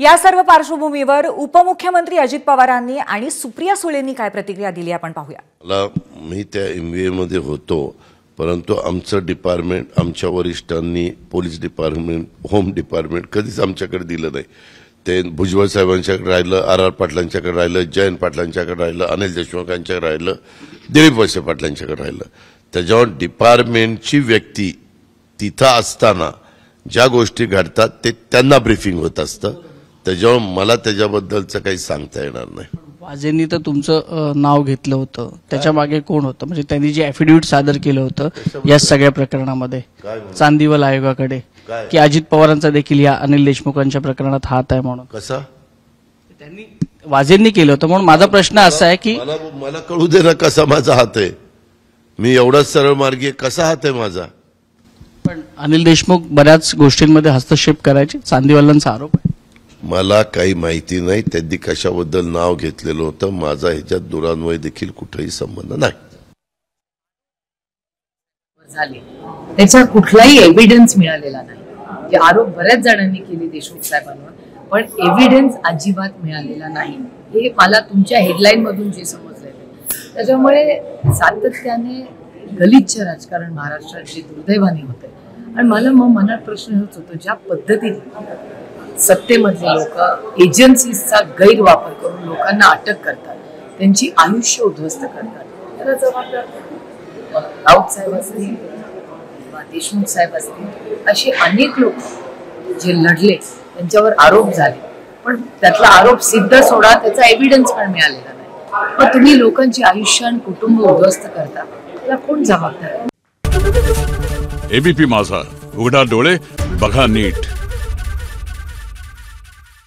या सर्व पार्श्वभूमीवर उपमुख्यमंत्री अजित पवारांनी आणि सुप्रिया सुळेंनी काय प्रतिक्रिया दिली आपण पाहूया। मी त्या MBA मध्ये होतो, परंतु आमचं डिपार्टमेंट, आमच्या वरिष्ठांनी पोलीस डिपार्टमेंट, होम डिपार्टमेंट कधीच आमच्याकडे दिलं नाही। ते भुजबळ साहेबांच्याकडे राहिलं, RR पाटलांच्याकडे राहिलं, जयंत पाटलांच्याकडे राहिलं, अनिल देशमुखांच्याकडे राहिलं, दिलीप वळसे पाटलांच्याकडे राहिलं। त्याच्यावर डिपार्टमेंटची व्यक्ती तिथं असताना ज्या गोष्टी घडतात ते त्यांना ब्रीफिंग होत असतं। त्याच्यावर मला त्याच्याबद्दलचं काही सांगता येणार नाही। वाजेंनी तर तुमचं नाव घेतलं होतं, त्याच्या मागे कोण होतं? म्हणजे त्यांनी जे ॲफिडेव्हिट सादर केलं होतं या सगळ्या प्रकरणामध्ये चांदीवल आयोगाकडे, की अजित पवारांचा देखील या अनिल देशमुखांच्या प्रकरणात हात आहे म्हणून कसा त्यांनी वाजेंनी केलं होतं। म्हणून माझा प्रश्न असा आहे की मला कळू दे ना कसा माझा हात आहे। मी एवढाच सरळ मार्गी कसा हात आहे माझा? पण अनिल देशमुख बऱ्याच गोष्टींमध्ये हस्तक्षेप करायचे, चांदीवालांचा आरोप आहे। मला काही माहिती नाही त्यांनी कशाबद्दल नाव घेतलेलं होतं। माझा ह्याच्यात दुरान्वय देखील कुठेही संबंध नाही। त्याचा कुठलाही एव्हिडन्स मिळालेला नाही। जे आरोप बऱ्याच जणांनी केले देशमुख साहेबांवर, पण एव्हिडन्स अजिबात मिळालेला नाही। हे मला तुमच्या हेडलाईन मधून जे समजलंय, त्याच्यामुळे सातत्याने गलिच्छ राजकारण महाराष्ट्रात जे दुर्दैवाने होते। आणि मला मग मनात प्रश्न हेच होतो, ज्या पद्धतीने सत्तेमधले लोक एजन्सीजचा गैरवापर करून लोकांना अटक करतात, त्यांची आयुष्य उद्ध्वस्त करतात, त्याला जबाबदार राऊत साहेब असतील किंवा देशमुख साहेब असतील, असे अनेक लोक जे लढले, त्यांच्यावर आरोप झाले, पण त्यातला आरोप सिद्ध सोडा, त्याचा एव्हिडन्स पण मिळालेला नाही। पण तुम्ही लोकांची आयुष्य आणि कुटुंब उद्ध्वस्त करता, त्याला कोण जबाबदार आहे? ABP माझा, उघडा डोळे बघा नीट।